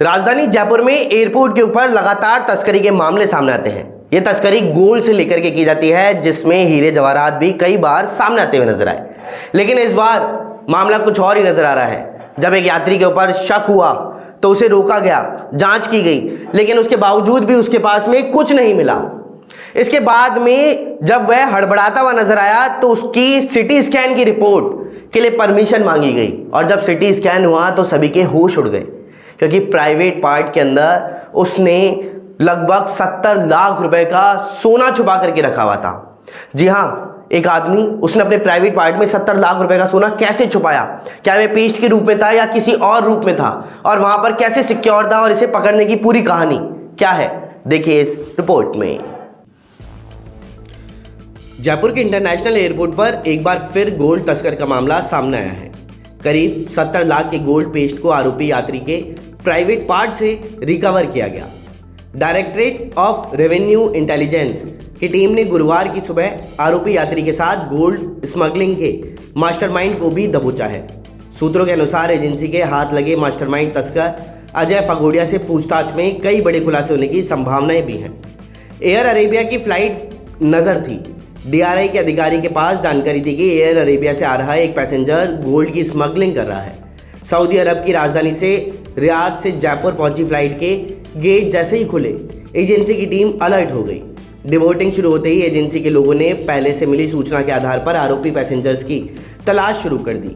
राजधानी जयपुर में एयरपोर्ट के ऊपर लगातार तस्करी के मामले सामने आते हैं। ये तस्करी गोल्ड से लेकर के की जाती है, जिसमें हीरे जवाहरात भी कई बार सामने आते हुए नजर आए। लेकिन इस बार मामला कुछ और ही नजर आ रहा है। जब एक यात्री के ऊपर शक हुआ तो उसे रोका गया, जांच की गई, लेकिन उसके बावजूद भी उसके पास में कुछ नहीं मिला। इसके बाद में जब वह हड़बड़ाता हुआ नजर आया तो उसकी सिटी स्कैन की रिपोर्ट के लिए परमिशन मांगी गई, और जब सिटी स्कैन हुआ तो सभी के होश उड़ गए, क्योंकि प्राइवेट पार्ट के अंदर उसने लगभग 70 लाख रुपए का सोना छुपा करके रखा हुआ था। जी हाँ, एक आदमी, उसने अपने प्राइवेट पार्ट में 70 लाख रुपए का सोना कैसे छुपाया, क्या वह पेस्ट के रूप में था या किसी और रूप में था, और वहां पर कैसे सिक्योर था, और इसे पकड़ने की पूरी कहानी क्या है, देखिए इस रिपोर्ट में। जयपुर के इंटरनेशनल एयरपोर्ट पर एक बार फिर गोल्ड तस्कर का मामला सामने आया है। करीब 70 लाख के गोल्ड पेस्ट को आरोपी यात्री के प्राइवेट पार्ट से रिकवर किया गया। डायरेक्टरेट ऑफ रेवेन्यू इंटेलिजेंस की टीम ने गुरुवार की सुबह आरोपी यात्री के साथ गोल्ड स्मगलिंग के मास्टरमाइंड को भी दबोचा है। सूत्रों के अनुसार एजेंसी के हाथ लगे मास्टरमाइंड तस्कर अजय फगोड़िया से पूछताछ में कई बड़े खुलासे होने की संभावनाएं भी हैं। एयर अरेबिया की फ्लाइट नजर थी। डीआरआई के अधिकारी के पास जानकारी थी कि एयर अरेबिया से आ रहा एक पैसेंजर गोल्ड की स्मगलिंग कर रहा है। सऊदी अरब की राजधानी से रियाद से जयपुर पहुंची फ्लाइट के गेट जैसे ही खुले, एजेंसी की टीम अलर्ट हो गई। डिबोटिंग शुरू होते ही एजेंसी के लोगों ने पहले से मिली सूचना के आधार पर आरोपी पैसेंजर्स की तलाश शुरू कर दी।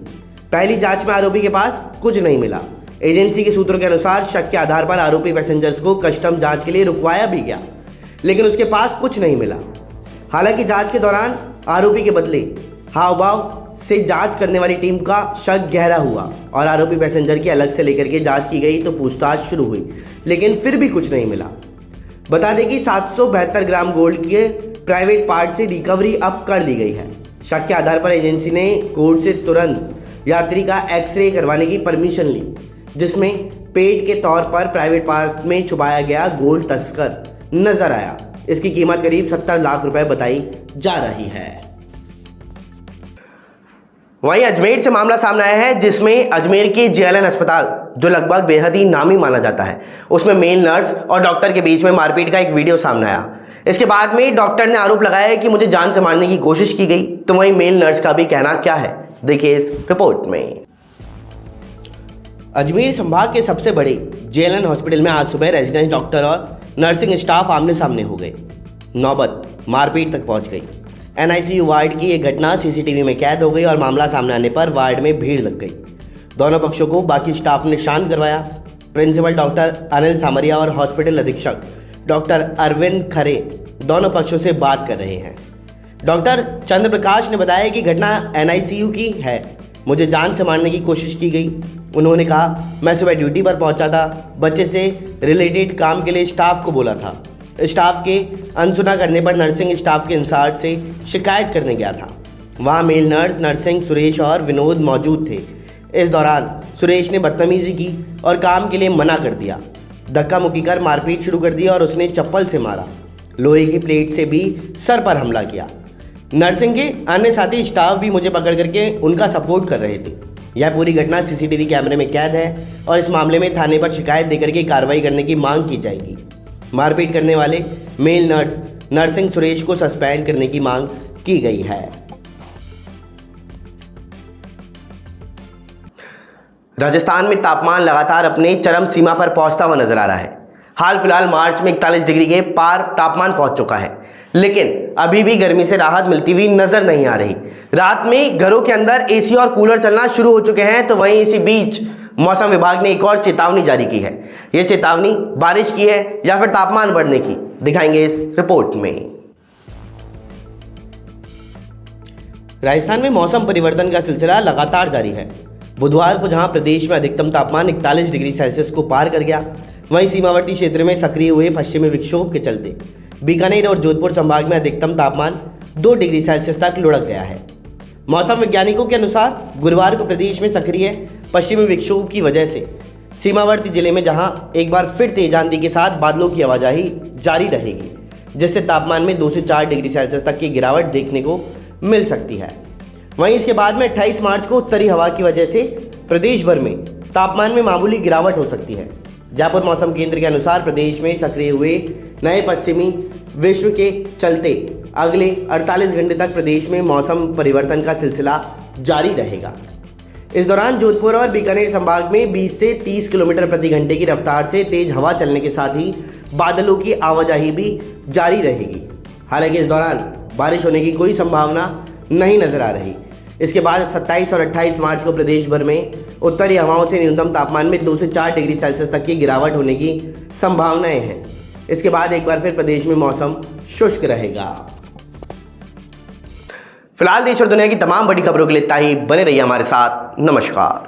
पहली जांच में आरोपी के पास कुछ नहीं मिला। एजेंसी के सूत्रों के अनुसार शक के आधार पर आरोपी पैसेंजर्स को कस्टम जांच के लिए रुकवाया भी गया, लेकिन उसके पास कुछ नहीं मिला। हालांकि जांच के दौरान आरोपी के बदले हाव भाव से जांच करने वाली टीम का शक गहरा हुआ और आरोपी पैसेंजर की अलग से लेकर के जांच की गई तो पूछताछ शुरू हुई, लेकिन फिर भी कुछ नहीं मिला। बता दें कि 772 ग्राम गोल्ड के प्राइवेट पार्ट से रिकवरी अब कर ली गई है। शक के आधार पर एजेंसी ने कोर्ट से तुरंत यात्री का एक्सरे करवाने की परमिशन ली, जिसमें पेड के तौर पर प्राइवेट पार्ट में छुपाया गया गोल्ड तस्कर नजर आया। इसकी कीमत करीब 70 लाख रुपए बताई जा रही है। वहीं अजमेर से मामला सामने आया है, जिसमें अजमेर के जेएलएन अस्पताल, जो लगभग बेहद ही नामी माना जाता है, उसमें मेल नर्स और डॉक्टर के बीच में मारपीट का एक वीडियो सामने आया। इसके बाद में डॉक्टर ने आरोप लगाया है कि मुझे जान से मारने की कोशिश की गई। तो वहीं मेल नर्स का भी कहना क्या है, देखिए इस रिपोर्ट में। अजमेर संभाग के सबसे बड़े जेएलएन हॉस्पिटल में आज सुबह रेजिडेंट डॉक्टर और नर्सिंग स्टाफ आमने सामने हो गए। नौबत मारपीट तक पहुंच गई। एनआईसीयू वार्ड की एक घटना सीसीटीवी में कैद हो गई और मामला सामने आने पर वार्ड में भीड़ लग गई। दोनों पक्षों को बाकी स्टाफ ने शांत करवाया। प्रिंसिपल डॉक्टर अनिल सामरिया और हॉस्पिटल अधीक्षक डॉक्टर अरविंद खरे दोनों पक्षों से बात कर रहे हैं। डॉक्टर चंद्र प्रकाश ने बताया कि घटना एनआईसीयू की है, मुझे जान से मारने की कोशिश की गई। उन्होंने कहा, मैं सुबह ड्यूटी पर पहुंचा था, बच्चे से रिलेटेड काम के लिए स्टाफ को बोला था। स्टाफ के अनसुना करने पर नर्सिंग स्टाफ के इंचार्ज से शिकायत करने गया था। वहां मेल नर्स नर्सिंग सुरेश और विनोद मौजूद थे। इस दौरान सुरेश ने बदतमीजी की और काम के लिए मना कर दिया। धक्का मुक्की कर मारपीट शुरू कर दी और उसने चप्पल से मारा। लोहे की प्लेट से भी सर पर हमला किया। नर्सिंग के अन्य साथी स्टाफ भी मुझे पकड़ करके उनका सपोर्ट कर रहे थे। यह पूरी घटना सीसीटीवी कैमरे में कैद है और इस मामले में थाने पर शिकायत देकर के कार्रवाई करने की मांग की जाएगी। मारपीट करने वाले मेल नर्स नर्सिंग सुरेश को सस्पेंड करने की मांग की गई है। राजस्थान में तापमान लगातार अपने चरम सीमा पर पहुंचता हुआ नजर आ रहा है। हाल फिलहाल मार्च में 41 डिग्री के पार तापमान पहुंच चुका है, लेकिन अभी भी गर्मी से राहत मिलती हुई नजर नहीं आ रही। रात में घरों के अंदर एसी और कूलर चलना शुरू हो चुके हैं, तो वहीं इसी बीच मौसम विभाग ने एक और चेतावनी जारी की है। यह चेतावनी बारिश की है या फिर तापमान बढ़ने की, दिखाएंगे इस रिपोर्ट में। राजस्थान में मौसम परिवर्तन का सिलसिला लगातार जारी है। बुधवार को जहां प्रदेश में अधिकतम तापमान 41 डिग्री सेल्सियस को पार कर गया, वहीं सीमावर्ती क्षेत्र में सक्रिय हुए पश्चिमी विक्षोभ के चलते बीकानेर और जोधपुर संभाग में अधिकतम तापमान 2 डिग्री सेल्सियस तक लुढ़क गया है। मौसम वैज्ञानिकों के अनुसार गुरुवार को प्रदेश में सक्रिय पश्चिमी विक्षोभ की वजह से सीमावर्ती जिले में जहां एक बार फिर तेज आंधी के साथ बादलों की आवाजाही जारी रहेगी, जिससे तापमान में 2 से 4 डिग्री सेल्सियस तक की गिरावट देखने को मिल सकती है। वहीं इसके बाद में 28 मार्च को उत्तरी हवा की वजह से प्रदेश भर में तापमान में मामूली गिरावट हो सकती है। जयपुर मौसम केंद्र के अनुसार प्रदेश में सक्रिय हुए नए पश्चिमी विश्व के चलते अगले 48 घंटे तक प्रदेश में मौसम परिवर्तन का सिलसिला जारी रहेगा। इस दौरान जोधपुर और बीकानेर संभाग में 20 से 30 किलोमीटर प्रति घंटे की रफ्तार से तेज हवा चलने के साथ ही बादलों की आवाजाही भी जारी रहेगी। हालांकि इस दौरान बारिश होने की कोई संभावना नहीं नजर आ रही। इसके बाद 27 और 28 मार्च को प्रदेश भर में उत्तरी हवाओं से न्यूनतम तापमान में 2 से 4 डिग्री सेल्सियस तक की गिरावट होने की संभावनाएं हैं। इसके बाद एक बार फिर प्रदेश में मौसम शुष्क रहेगा। फिलहाल देश और दुनिया की तमाम बड़ी खबरों के लिए इतना ही। बने रहिए हमारे साथ। नमस्कार।